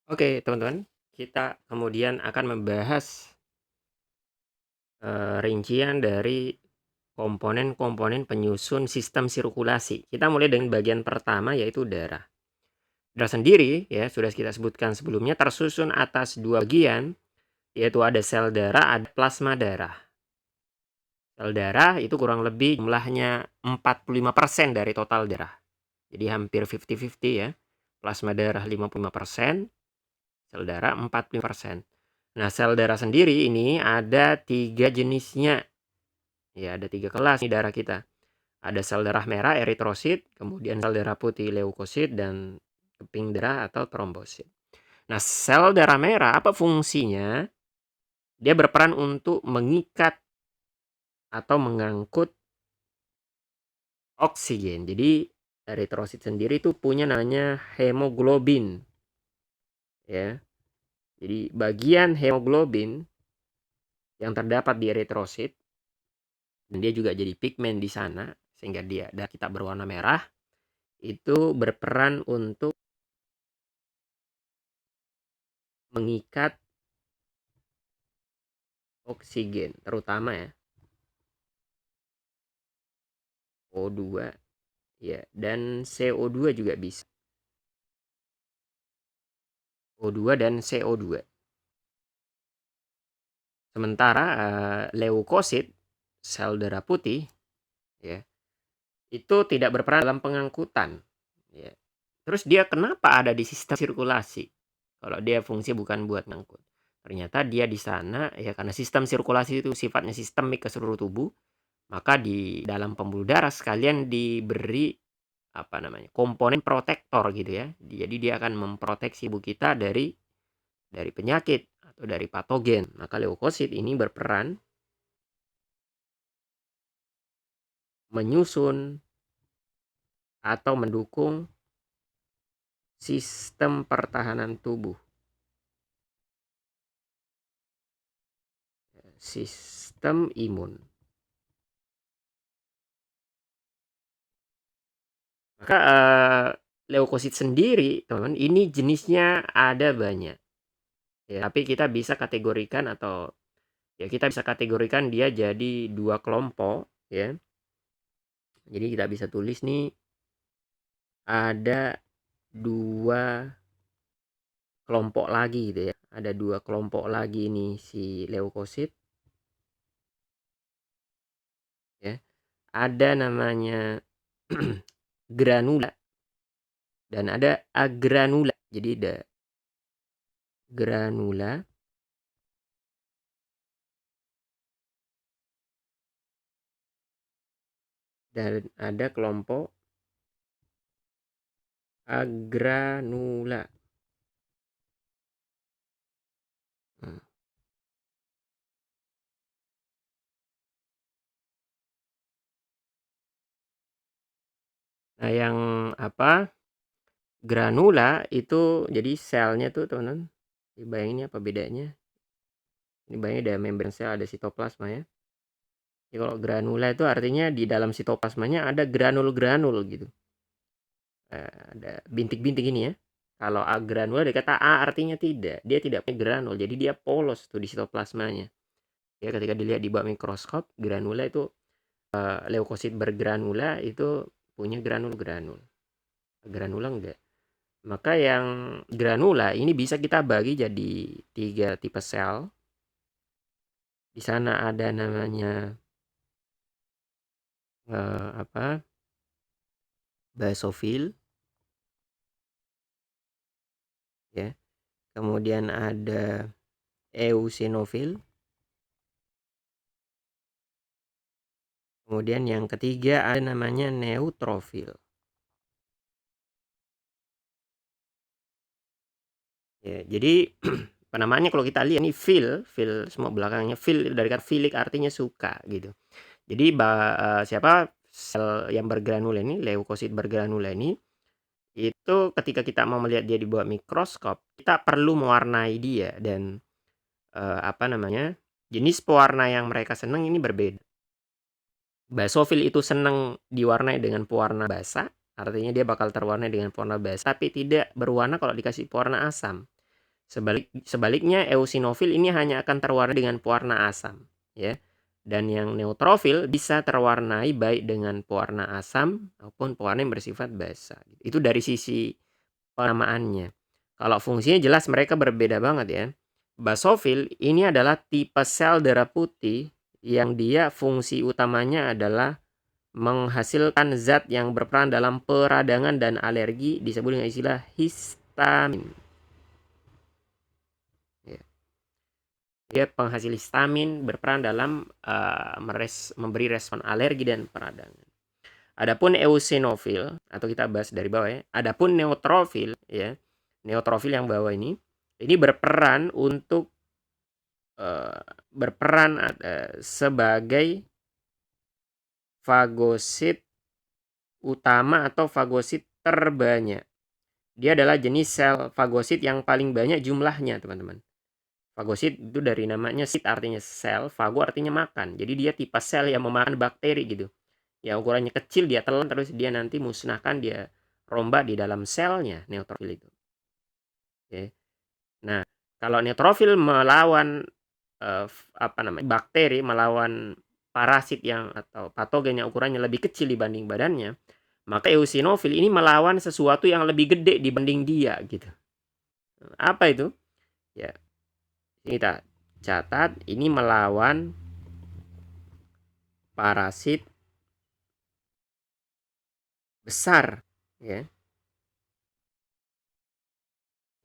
Oke, teman-teman, kita kemudian akan membahas rincian dari komponen-komponen penyusun sistem sirkulasi. Kita mulai dengan bagian pertama, yaitu darah. Darah sendiri, ya, sudah kita sebutkan sebelumnya, tersusun atas dua bagian, yaitu ada sel darah, ada plasma darah. Sel darah itu kurang lebih jumlahnya 45% dari total darah. Jadi hampir 50-50 ya. Plasma darah 55%, sel darah 45%. Nah, sel darah sendiri ini ada 3 jenisnya. Ya, ada 3 kelas nih darah kita. Ada sel darah merah eritrosit, kemudian sel darah putih leukosit, dan keping darah atau trombosit. Nah, sel darah merah apa fungsinya? Dia berperan untuk mengikat atau mengangkut oksigen. Jadi eritrosit sendiri itu punya namanya hemoglobin, ya. Jadi bagian hemoglobin yang terdapat di eritrosit, dan dia juga jadi pigmen di sana sehingga darah kita berwarna merah, itu berperan untuk mengikat oksigen, terutama ya O2 ya, dan CO2 juga bisa. O2 dan CO2. Sementara leukosit, sel darah putih ya, itu tidak berperan dalam pengangkutan ya. Terus dia kenapa ada di sistem sirkulasi? Kalau dia fungsi bukan buat ngangkut. Ternyata dia di sana ya karena sistem sirkulasi itu sifatnya sistemik ke seluruh tubuh, maka di dalam pembuluh darah sekalian diberi apa namanya, komponen protektor gitu ya. Jadi dia akan memproteksi tubuh kita dari penyakit atau dari patogen. Maka leukosit ini berperan menyusun atau mendukung sistem pertahanan tubuh. Sistem imun. Maka leukosit sendiri, teman-teman, ini jenisnya ada banyak. Ya, tapi kita bisa kategorikan atau ya kita bisa kategorikan dia jadi dua kelompok ya. Jadi kita bisa tulis nih ada dua kelompok lagi gitu ya. Ada dua kelompok lagi nih si leukosit ya. Ada namanya granula dan ada agranula. Jadi ada granula dan ada kelompok agranula. Hmm. Nah, yang apa? Granula itu jadi selnya tuh, teman-teman. Dibayangin apa bedanya? Ini bayangin ada membran sel, ada sitoplasma ya. Jadi kalau granula itu artinya di dalam sitoplasmanya ada granul-granul gitu. Ada bintik-bintik ini ya. Kalau agranula dikata A artinya tidak. Dia tidak punya granul. Jadi dia polos tuh di sitoplasmanya. Ya, ketika dilihat di bawah mikroskop, granula itu leukosit bergranula itu punya granul-granul. Granula enggak. Maka yang granula ini bisa kita bagi jadi 3 tipe sel. Di sana ada namanya apa? Basofil ya. Kemudian ada eosinofil. Kemudian yang ketiga ada namanya neutrofil. Ya, jadi penamaannya kalau kita lihat ini fil semua belakangnya fil dari kata filik artinya suka gitu. Jadi siapa sel yang bergranula ini, leukosit bergranula ini, itu ketika kita mau melihat dia di bawah mikroskop, kita perlu mewarnai dia dan apa namanya, jenis pewarna yang mereka senang ini berbeda. Basofil itu senang diwarnai dengan pewarna basa, artinya dia bakal terwarnai dengan pewarna basa, tapi tidak berwarna kalau dikasih pewarna asam. Sebaliknya eosinofil ini hanya akan terwarnai dengan pewarna asam, ya. Dan yang neutrofil bisa terwarnai baik dengan pewarna asam maupun pewarna yang bersifat basa. Itu dari sisi penamaannya. Kalau fungsinya jelas mereka berbeda banget ya. Basofil ini adalah tipe sel darah putih yang dia fungsi utamanya adalah menghasilkan zat yang berperan dalam peradangan dan alergi, disebut dengan istilah histamin. Ya. Dia penghasil histamin, berperan dalam memberi respon alergi dan peradangan. Adapun eosinofil, atau kita bahas dari bawah ya. Adapun neutrofil ya. Neutrofil yang bawah ini berperan untuk sebagai fagosit utama atau fagosit terbanyak. Dia adalah jenis sel fagosit yang paling banyak jumlahnya, teman-teman. Fagosit itu dari namanya sit artinya sel, fago artinya makan. Jadi dia tipe sel yang memakan bakteri gitu. Ya ukurannya kecil, dia telan terus dia nanti musnahkan, dia rombak di dalam selnya neutrofil itu. Oke. Nah, kalau neutrofil melawan bakteri, melawan parasit yang atau patogen yang ukurannya lebih kecil dibanding badannya, maka eosinofil ini melawan sesuatu yang lebih gede dibanding dia gitu. Apa itu? Ya, kita catat, ini melawan parasit besar ya.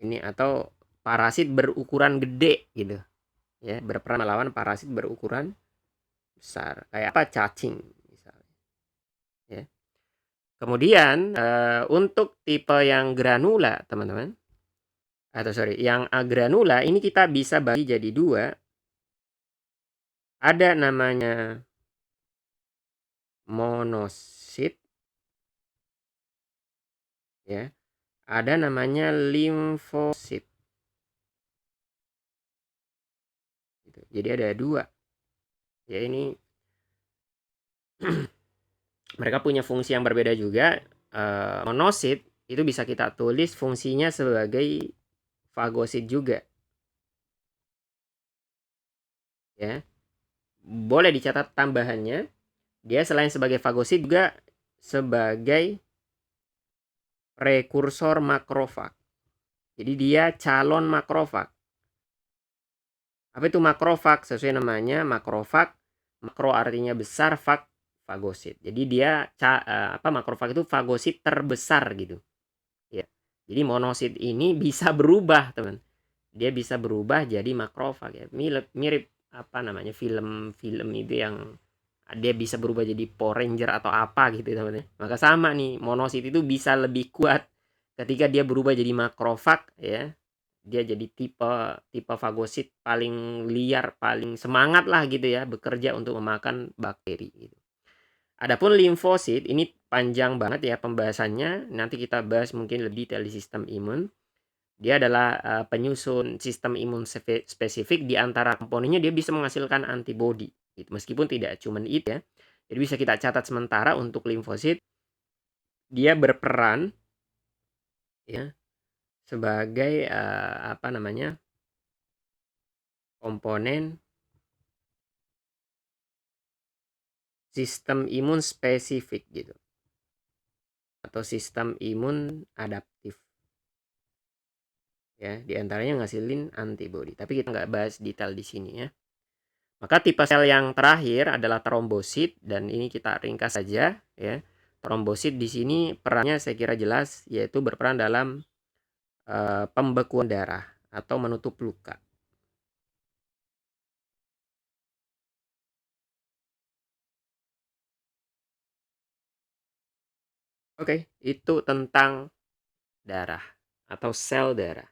Ini atau parasit berukuran gede gitu. Ya, berperan melawan parasit berukuran besar. Kayak apa? Cacing misalnya. Ya. Kemudian untuk tipe yang granula, teman-teman. Yang agranula ini kita bisa bagi jadi dua. Ada namanya monosit ya. Ada namanya limfosit. Gitu. Jadi ada dua. Ya ini mereka punya fungsi yang berbeda juga. Monosit itu bisa kita tulis fungsinya sebagai fagosit juga. Ya. Boleh dicatat tambahannya, dia selain sebagai fagosit juga sebagai prekursor makrofag. Jadi dia calon makrofag. Apa itu makrofag? Sesuai namanya, makrofag, makro artinya besar, fag fagosit. Jadi dia makrofag itu fagosit terbesar gitu. Ya. Jadi monosit ini bisa berubah, teman. Dia bisa berubah jadi makrofag ya. Mirip film itu yang dia bisa berubah jadi Power Ranger atau apa gitu, teman. Maka sama nih, monosit itu bisa lebih kuat ketika dia berubah jadi makrofag ya. Dia jadi tipe fagosit paling liar, paling semangat lah gitu ya, bekerja untuk memakan bakteri gitu. Adapun limfosit ini panjang banget ya pembahasannya, nanti kita bahas mungkin lebih detail di sistem imun. Dia adalah penyusun sistem imun spesifik. Di antara komponennya dia bisa menghasilkan antibodi gitu. Meskipun tidak cuma itu ya. Jadi bisa kita catat sementara untuk limfosit, dia berperan ya sebagai komponen sistem imun spesifik gitu, atau sistem imun adaptif ya. Di antaranya ngasilin antibodi, tapi kita nggak bahas detail di sini ya. Maka tipe sel yang terakhir adalah trombosit, dan ini kita ringkas saja ya. Trombosit di sini perannya saya kira jelas, yaitu berperan dalam pembekuan darah atau menutup luka. Oke, itu tentang darah atau sel darah.